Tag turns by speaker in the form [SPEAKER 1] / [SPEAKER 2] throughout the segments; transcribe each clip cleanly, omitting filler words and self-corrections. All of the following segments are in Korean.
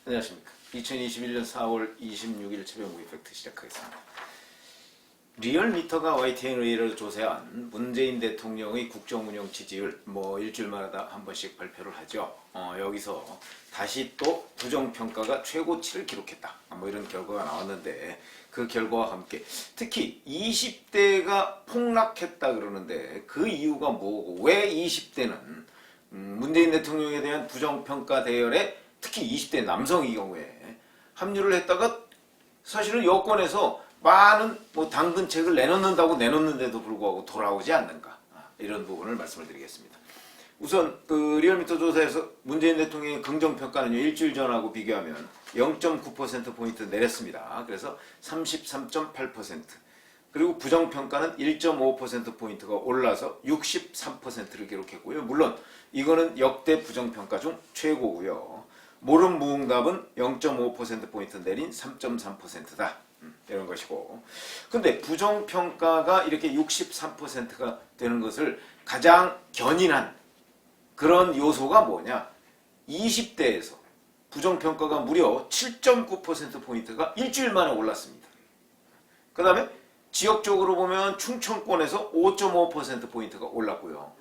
[SPEAKER 1] 안녕하십니까. 2021년 4월 26일 최병구 이펙트 시작하겠습니다. 리얼미터가 YTN 의뢰로 조사한 문재인 대통령의 국정운영 지지율 일주일마다 한 번씩 발표를 하죠. 여기서 다시 또 부정평가가 최고치를 기록했다. 이런 결과가 나왔는데 그 결과와 함께 특히 20대가 폭락했다 그러는데 그 이유가 뭐고 왜 20대는 문재인 대통령에 대한 부정평가 대열에 특히 20대 남성의 경우에 합류를 했다가 사실은 여권에서 많은 당근책을 내놓는다고 내놓는데도 불구하고 돌아오지 않는가, 이런 부분을 말씀을 드리겠습니다. 우선 리얼미터 조사에서 문재인 대통령의 긍정평가는요, 일주일 전하고 비교하면 0.9%포인트 내렸습니다. 그래서 33.8%. 그리고 부정평가는 1.5%포인트가 올라서 63%를 기록했고요. 물론 이거는 역대 부정평가 중 최고고요. 모름무응답은 0.5%포인트 내린 3.3%다. 이런 것이고. 근데 부정평가가 이렇게 63%가 되는 것을 가장 견인한 그런 요소가 뭐냐? 20대에서 부정평가가 무려 7.9%포인트가 일주일 만에 올랐습니다. 그 다음에 지역적으로 보면 충청권에서 5.5%포인트가 올랐고요.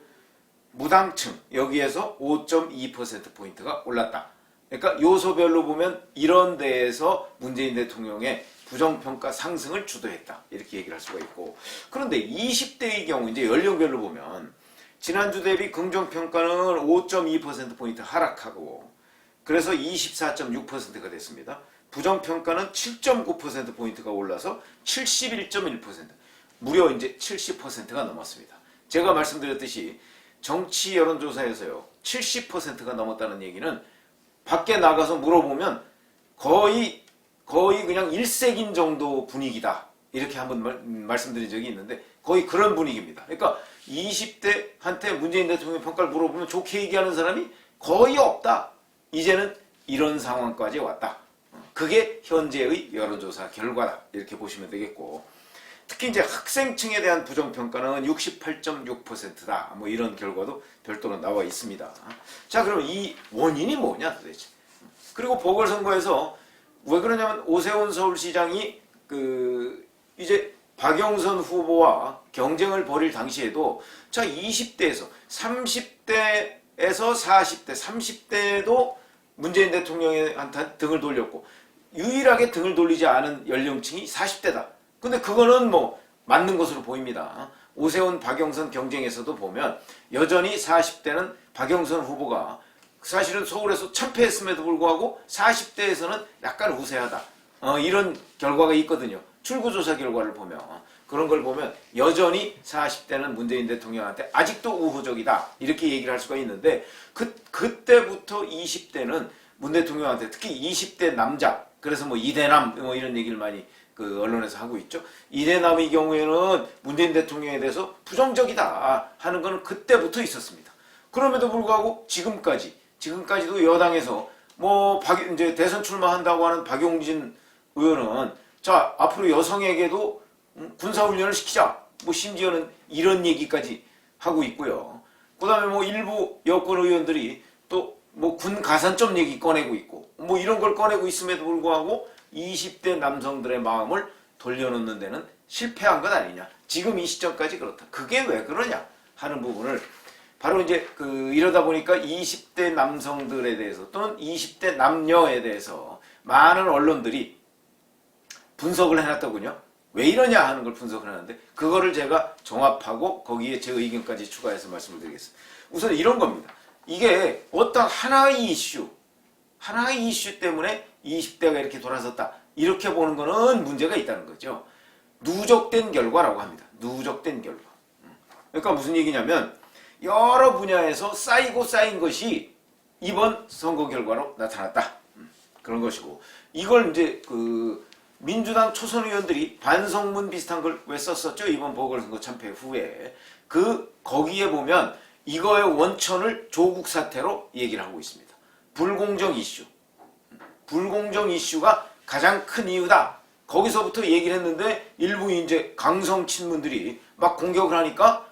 [SPEAKER 1] 무당층 여기에서 5.2%포인트가 올랐다. 그러니까 요소별로 보면 이런 데에서 문재인 대통령의 부정평가 상승을 주도했다. 이렇게 얘기를 할 수가 있고. 그런데 20대의 경우 이제 연령별로 보면 지난주 대비 긍정평가는 5.2%포인트 하락하고 그래서 24.6%가 됐습니다. 부정평가는 7.9%포인트가 올라서 71.1%. 무려 이제 70%가 넘었습니다. 제가 말씀드렸듯이 정치 여론조사에서요. 70%가 넘었다는 얘기는 밖에 나가서 물어보면 거의 그냥 일색인 정도 분위기다. 이렇게 한번 말씀드린 적이 있는데 거의 그런 분위기입니다. 그러니까 20대한테 문재인 대통령 평가를 물어보면 좋게 얘기하는 사람이 거의 없다. 이제는 이런 상황까지 왔다. 그게 현재의 여론조사 결과다. 이렇게 보시면 되겠고. 특히 이제 학생층에 대한 부정평가는 68.6%다. 이런 결과도 별도로 나와 있습니다. 자, 그럼 이 원인이 뭐냐 도대체. 그리고 보궐선거에서 왜 그러냐면 오세훈 서울시장이 이제 박영선 후보와 경쟁을 벌일 당시에도 자 20대에서 30대에서 40대, 30대도 문재인 대통령한테 등을 돌렸고 유일하게 등을 돌리지 않은 연령층이 40대다. 근데 그거는 맞는 것으로 보입니다. 오세훈, 박영선 경쟁에서도 보면 여전히 40대는 박영선 후보가 사실은 서울에서 참패했음에도 불구하고 40대에서는 약간 우세하다. 이런 결과가 있거든요. 출구조사 결과를 보면. 그런 걸 보면 여전히 40대는 문재인 대통령한테 아직도 우호적이다. 이렇게 얘기를 할 수가 있는데 그때부터 20대는 문 대통령한테 특히 20대 남자 그래서 이대남 이런 얘기를 많이 언론에서 하고 있죠. 이대남의 경우에는 문재인 대통령에 대해서 부정적이다 하는 거는 그때부터 있었습니다. 그럼에도 불구하고 지금까지도 여당에서 이제 대선 출마한다고 하는 박용진 의원은 자 앞으로 여성에게도 군사훈련을 시키자. 심지어는 이런 얘기까지 하고 있고요. 그 다음에 일부 여권 의원들이 또 군 가산점 얘기 꺼내고 있고 이런 걸 꺼내고 있음에도 불구하고 20대 남성들의 마음을 돌려놓는 데는 실패한 것 아니냐. 지금 이 시점까지 그렇다. 그게 왜 그러냐 하는 부분을 바로 이제 이러다 보니까 20대 남성들에 대해서 또는 20대 남녀에 대해서 많은 언론들이 분석을 해놨더군요. 왜 이러냐 하는 걸 분석을 하는데 그거를 제가 종합하고 거기에 제 의견까지 추가해서 말씀을 드리겠습니다. 우선 이런 겁니다. 이게 어떤 하나의 이슈 때문에 20대가 이렇게 돌아섰다. 이렇게 보는 거는 문제가 있다는 거죠. 누적된 결과라고 합니다. 누적된 결과. 그러니까 무슨 얘기냐면 여러 분야에서 쌓인 것이 이번 선거 결과로 나타났다. 그런 것이고 이걸 이제 민주당 초선 의원들이 반성문 비슷한 걸 왜 썼었죠? 이번 보궐선거 참패 후에 거기에 보면 이거의 원천을 조국 사태로 얘기를 하고 있습니다. 불공정 이슈가 가장 큰 이유다. 거기서부터 얘기를 했는데 일부 이제 강성 친문들이 막 공격을 하니까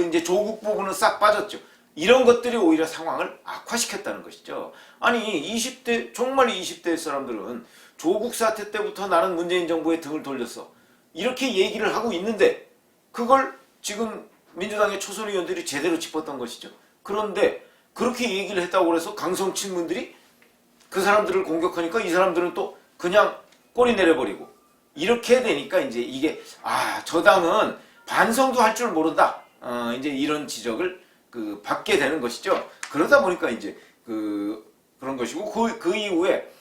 [SPEAKER 1] 이제 조국 부분은 싹 빠졌죠. 이런 것들이 오히려 상황을 악화시켰다는 것이죠. 아니 20대 정말 20대 사람들은 조국 사태 때부터 나는 문재인 정부에 등을 돌렸어. 이렇게 얘기를 하고 있는데 그걸 지금 민주당의 초선 의원들이 제대로 짚었던 것이죠. 그런데 그렇게 얘기를 했다고 해서 강성 친문들이 그 사람들을 공격하니까 이 사람들은 또 그냥 꼬리 내려버리고 이렇게 되니까 이제 이게 저 당은 반성도 할 줄 모른다. 이제 이런 지적을 받게 되는 것이죠. 그러다 보니까 이제 그런 것이고 그 이후에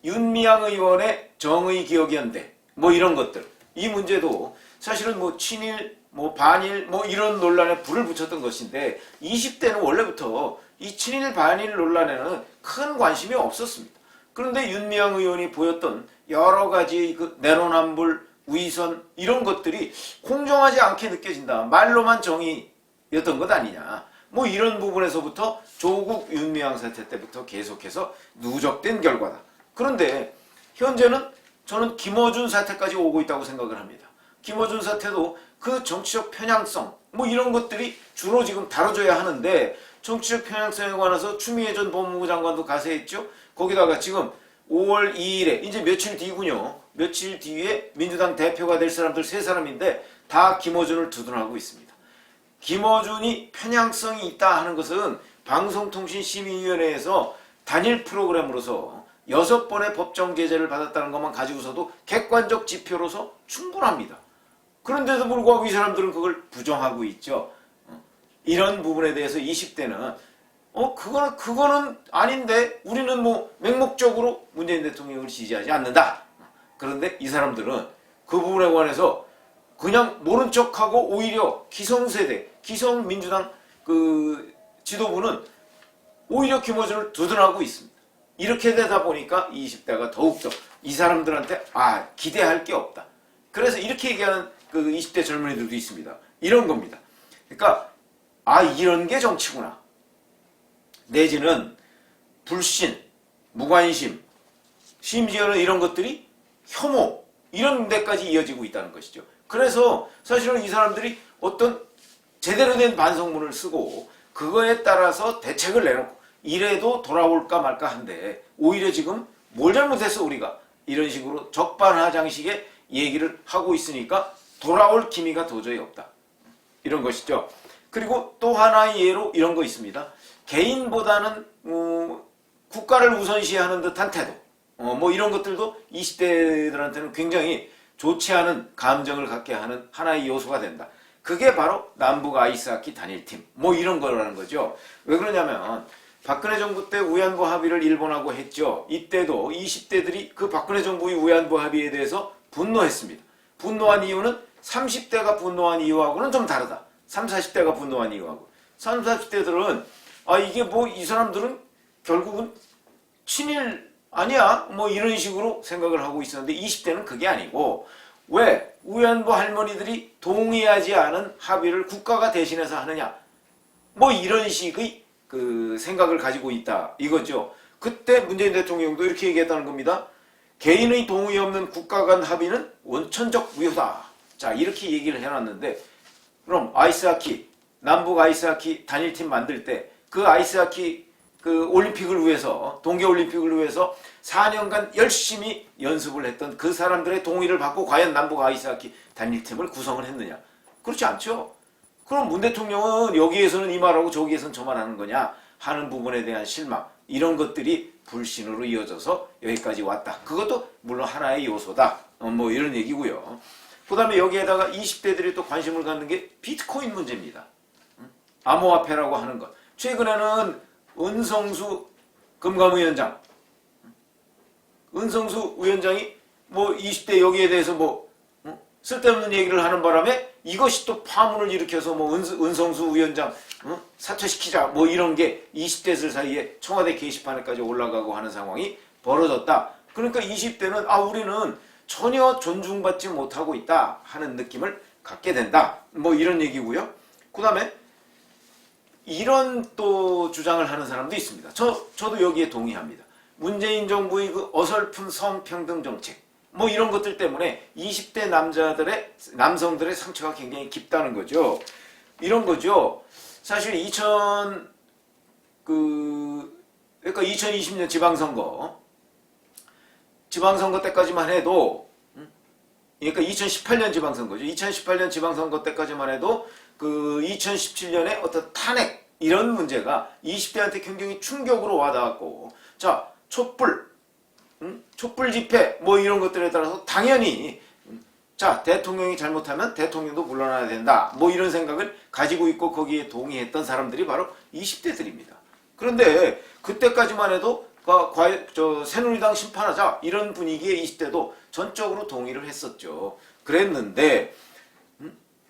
[SPEAKER 1] 윤미향 의원의 정의기억연대 뭐 이런 것들 이 문제도 사실은 뭐 친일 뭐 반일 뭐 이런 논란에 불을 붙였던 것인데 20대는 원래부터 이 친일 반일 논란에는 큰 관심이 없었습니다. 그런데 윤미향 의원이 보였던 여러 가지 그 내로남불 위선 이런 것들이 공정하지 않게 느껴진다. 말로만 정의였던 것 아니냐. 뭐 이런 부분에서부터 조국 윤미향 사태 때부터 계속해서 누적된 결과다. 그런데 현재는 저는 김어준 사태까지 오고 있다고 생각을 합니다. 김어준 사태도 그 정치적 편향성 뭐 이런 것들이 주로 지금 다뤄져야 하는데 정치적 편향성에 관해서 추미애 전 법무부 장관도 가세했죠. 거기다가 지금 5월 2일에 이제 며칠 뒤군요. 며칠 뒤에 민주당 대표가 될 사람들 3사람인데 다 김어준을 두둔하고 있습니다. 김어준이 편향성이 있다 하는 것은 방송통신심의위원회에서 단일 프로그램으로서 6번의 법정 제재를 받았다는 것만 가지고서도 객관적 지표로서 충분합니다. 그런데도 불구하고 이 사람들은 그걸 부정하고 있죠. 이런 부분에 대해서 20대는 그거는 아닌데 우리는 뭐 맹목적으로 문재인 대통령을 지지하지 않는다. 그런데 이 사람들은 그 부분에 관해서 그냥 모른 척하고 오히려 기성세대, 기성민주당 그 지도부는 오히려 김어준을 두둔하고 있습니다. 이렇게 되다 보니까 20대가 더욱더 이 사람들한테 기대할 게 없다. 그래서 이렇게 얘기하는 그 20대 젊은이들도 있습니다. 이런 겁니다. 그러니까 이런 게 정치구나. 내지는 불신, 무관심, 심지어는 이런 것들이 혐오 이런 데까지 이어지고 있다는 것이죠. 그래서 사실은 이 사람들이 어떤 제대로 된 반성문을 쓰고 그거에 따라서 대책을 내놓고 이래도 돌아올까 말까 한데 오히려 지금 뭘 잘못했어 우리가 이런 식으로 적반하장식의 얘기를 하고 있으니까 돌아올 기미가 도저히 없다. 이런 것이죠. 그리고 또 하나의 예로 이런 거 있습니다. 개인보다는 국가를 우선시하는 듯한 태도 뭐 이런 것들도 20대들한테는 굉장히 좋지 않은 감정을 갖게 하는 하나의 요소가 된다. 그게 바로 남북 아이스하키 단일팀 뭐 이런 거라는 거죠. 왜 그러냐면 박근혜 정부 때 위안부 합의를 일본하고 했죠. 이때도 20대들이 그 박근혜 정부의 위안부 합의에 대해서 분노했습니다. 분노한 이유는 30대가 분노한 이유하고는 좀 다르다. 30, 40대가 분노한 이유하고 30, 40대들은 이게 뭐 이 사람들은 결국은 친일 아니야 뭐 이런 식으로 생각을 하고 있었는데 20대는 그게 아니고 왜 위안부 할머니들이 동의하지 않은 합의를 국가가 대신해서 하느냐 뭐 이런 식의 그 생각을 가지고 있다 이거죠. 그때 문재인 대통령도 이렇게 얘기했다는 겁니다. 개인의 동의 없는 국가 간 합의는 원천적 무효다. 자 이렇게 얘기를 해놨는데 그럼 아이스하키 남북 아이스하키 단일팀 만들 때 그 아이스하키 그 올림픽을 위해서 동계올림픽을 위해서 4년간 열심히 연습을 했던 그 사람들의 동의를 받고 과연 남북 아이스하키 단일팀을 구성을 했느냐? 그렇지 않죠. 그럼 문 대통령은 여기에서는 이 말하고 저기에서는 저 말하는 거냐 하는 부분에 대한 실망 이런 것들이 불신으로 이어져서 여기까지 왔다. 그것도 물론 하나의 요소다. 뭐 이런 얘기고요. 그 다음에 여기에다가 20대들이 또 관심을 갖는 게 비트코인 문제입니다. 암호화폐라고 하는 것. 최근에는 은성수 금감위원장, 은성수 위원장이 뭐 20대 여기에 대해서 뭐 쓸데없는 얘기를 하는 바람에 이것이 또 파문을 일으켜서 뭐 은성수 위원장 사퇴시키자 뭐 이런 게 20대들 사이에 청와대 게시판에까지 올라가고 하는 상황이 벌어졌다. 그러니까 20대는 우리는 전혀 존중받지 못하고 있다 하는 느낌을 갖게 된다. 뭐 이런 얘기고요. 그 다음에 이런 또 주장을 하는 사람도 있습니다. 저도 여기에 동의합니다. 문재인 정부의 그 어설픈 성평등 정책 뭐 이런 것들 때문에 20대 남성들의 상처가 굉장히 깊다는 거죠. 이런 거죠. 사실 그러니까 2020년 지방선거 때까지만 해도, 그러니까 2018년 지방선거죠. 2018년 지방선거 때까지만 해도 그 2017년에 어떤 탄핵 이런 문제가 20대한테 굉장히 충격으로 와닿았고, 자, 촛불 집회 뭐 이런 것들에 따라서 당연히 자, 대통령이 잘못하면 대통령도 물러나야 된다 뭐 이런 생각을 가지고 있고 거기에 동의했던 사람들이 바로 20대들입니다. 그런데 그때까지만 해도 새누리당 심판하자 이런 분위기의 20대도 전적으로 동의를 했었죠. 그랬는데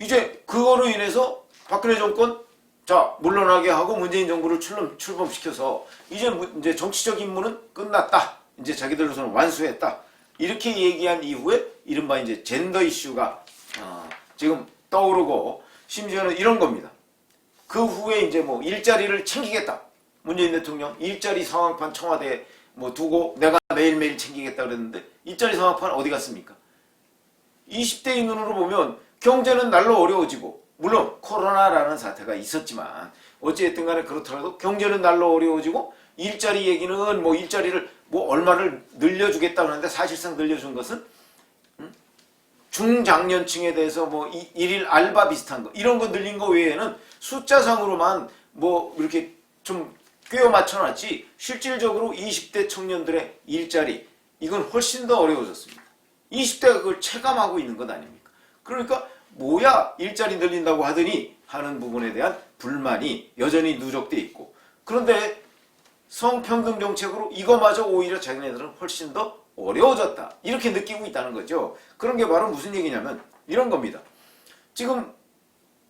[SPEAKER 1] 이제 그거로 인해서 박근혜 정권 자 물러나게 하고 문재인 정부를 출범시켜서 이제 정치적 임무는 끝났다. 이제 자기들로서는 완수했다. 이렇게 얘기한 이후에 이른바 이제 젠더 이슈가 지금 떠오르고 심지어는 이런 겁니다. 그 후에 이제 뭐 일자리를 챙기겠다. 문재인 대통령 일자리 상황판 청와대에 뭐 두고 내가 매일매일 챙기겠다 그랬는데 일자리 상황판 어디 갔습니까? 20대의 눈으로 보면 경제는 날로 어려워지고 물론 코로나라는 사태가 있었지만 어찌됐든 간에 그렇더라도 경제는 날로 어려워지고 일자리 얘기는 뭐 일자리를 뭐 얼마를 늘려주겠다고 하는데 사실상 늘려준 것은 중장년층에 대해서 뭐 일일 알바 비슷한 거 이런 거 늘린 거 외에는 숫자상으로만 뭐 이렇게 좀 꿰어 맞춰놨지 실질적으로 20대 청년들의 일자리 이건 훨씬 더 어려워졌습니다. 20대가 그걸 체감하고 있는 것 아닙니까? 그러니까 뭐야 일자리 늘린다고 하더니 하는 부분에 대한 불만이 여전히 누적돼 있고 그런데 성평등 정책으로 이거마저 오히려 자기네들은 훨씬 더 어려워졌다. 이렇게 느끼고 있다는 거죠. 그런 게 바로 무슨 얘기냐면 이런 겁니다. 지금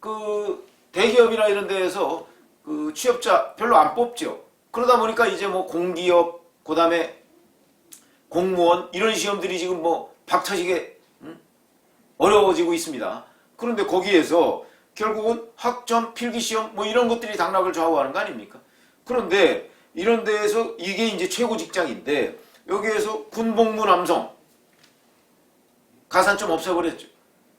[SPEAKER 1] 그 대기업이나 이런 데에서 그 취업자 별로 안 뽑죠. 그러다 보니까 이제 뭐 공기업, 그 다음에 공무원 이런 시험들이 지금 뭐 박차지게 어려워지고 있습니다. 그런데 거기에서 결국은 학점, 필기시험 뭐 이런 것들이 당락을 좌우하는 거 아닙니까? 그런데 이런 데에서 이게 이제 최고 직장인데 여기에서 군복무 남성 가산점 없애버렸죠.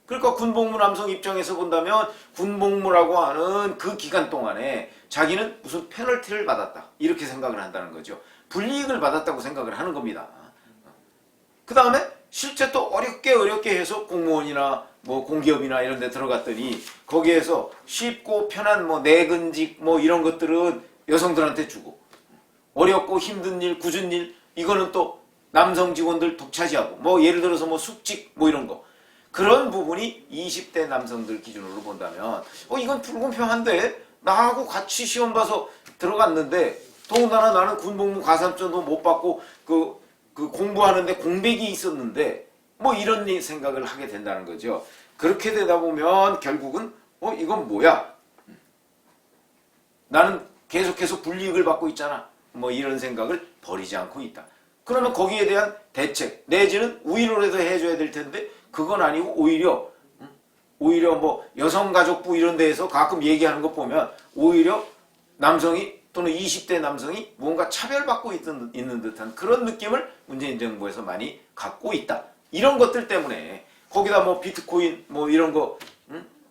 [SPEAKER 1] 그러니까 군복무 남성 입장에서 본다면 군복무라고 하는 그 기간 동안에 자기는 무슨 페널티를 받았다 이렇게 생각을 한다는 거죠. 불이익을 받았다고 생각을 하는 겁니다. 그 다음에 실제 또 어렵게 해서 공무원이나 뭐 공기업이나 이런 데 들어갔더니 거기에서 쉽고 편한 뭐 내근직 뭐 이런 것들은 여성들한테 주고 어렵고 힘든 일, 굳은 일 이거는 또 남성 직원들 독차지하고 뭐 예를 들어서 뭐 숙직 뭐 이런 거 그런 부분이 20대 남성들 기준으로 본다면 이건 불공평한데 나하고 같이 시험 봐서 들어갔는데 더군다나 나는 군복무 가산점도 못 받고 그 공부하는데 공백이 있었는데 뭐 이런 생각을 하게 된다는 거죠. 그렇게 되다 보면 결국은 이건 뭐야? 나는 계속해서 불이익을 받고 있잖아. 뭐 이런 생각을 버리지 않고 있다. 그러면 거기에 대한 대책 내지는 우위로라도 해줘야 될 텐데 그건 아니고 오히려 뭐 여성가족부 이런 데에서 가끔 얘기하는 거 보면 오히려 남성이 또는 20대 남성이 뭔가 차별받고 있는 듯한 그런 느낌을 문재인 정부에서 많이 갖고 있다. 이런 것들 때문에 거기다 뭐 비트코인 뭐 이런 거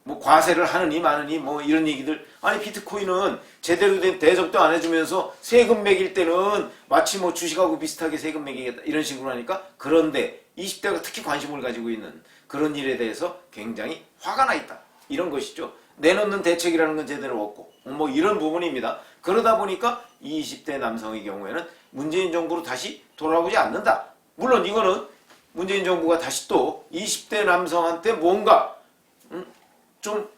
[SPEAKER 1] 뭐 과세를 하느니 마느니 뭐 이런 얘기들 아니 비트코인은 제대로 된 대접도 안 해주면서 세금 매길 때는 마치 뭐 주식하고 비슷하게 세금 매기겠다 이런 식으로 하니까 그런데 20대가 특히 관심을 가지고 있는 그런 일에 대해서 굉장히 화가 나 있다 이런 것이죠. 내놓는 대책이라는 건 제대로 없고 뭐 이런 부분입니다. 그러다 보니까 20대 남성의 경우에는 문재인 정부로 다시 돌아오지 않는다. 물론 이거는 문재인 정부가 다시 또 20대 남성한테 뭔가 좀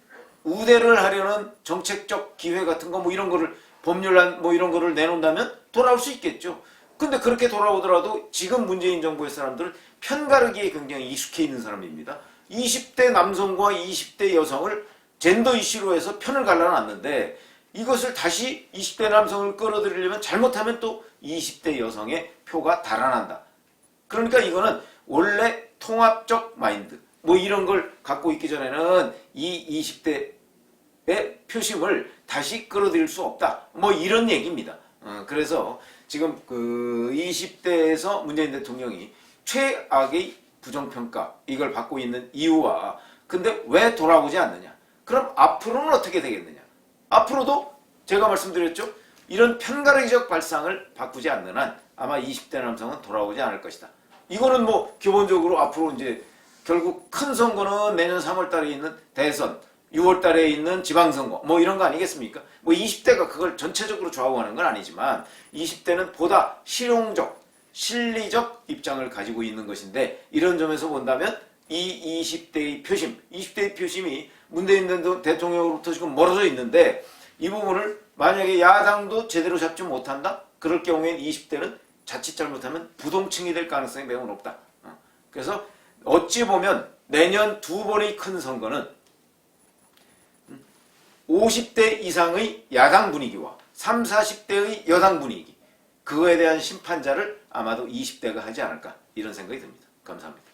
[SPEAKER 1] 우대를 하려는 정책적 기회 같은 거 뭐 이런 거를 법률안 뭐 이런 거를 내놓는다면 돌아올 수 있겠죠. 근데 그렇게 돌아오더라도 지금 문재인 정부의 사람들은 편가르기에 굉장히 익숙해 있는 사람입니다. 20대 남성과 20대 여성을 젠더 이슈로 해서 편을 갈라놨는데 이것을 다시 20대 남성을 끌어들이려면 잘못하면 또 20대 여성의 표가 달아난다. 그러니까 이거는 원래 통합적 마인드 뭐 이런 걸 갖고 있기 전에는 이 20대의 표심을 다시 끌어들일 수 없다. 뭐 이런 얘기입니다. 그래서 지금 그 20대에서 문재인 대통령이 최악의 부정평가 이걸 받고 있는 이유와 근데 왜 돌아오지 않느냐. 그럼 앞으로는 어떻게 되겠느냐. 앞으로도 제가 말씀드렸죠. 이런 편가르기적 발상을 바꾸지 않는 한 아마 20대 남성은 돌아오지 않을 것이다. 이거는 뭐 기본적으로 앞으로 이제 결국 큰 선거는 내년 3월 달에 있는 대선, 6월 달에 있는 지방선거 뭐 이런 거 아니겠습니까? 뭐 20대가 그걸 전체적으로 좌우하는 건 아니지만 20대는 보다 실용적, 실리적 입장을 가지고 있는 것인데 이런 점에서 본다면 이 20대의 표심, 20대의 표심이 문재인 대통령으로부터 지금 멀어져 있는데 이 부분을 만약에 야당도 제대로 잡지 못한다? 그럴 경우엔 20대는 자칫 잘못하면 부동층이 될 가능성이 매우 높다. 그래서 어찌 보면 내년 두 번의 큰 선거는 50대 이상의 야당 분위기와 30, 40대의 여당 분위기 그거에 대한 심판자를 아마도 20대가 하지 않을까 이런 생각이 듭니다. 감사합니다.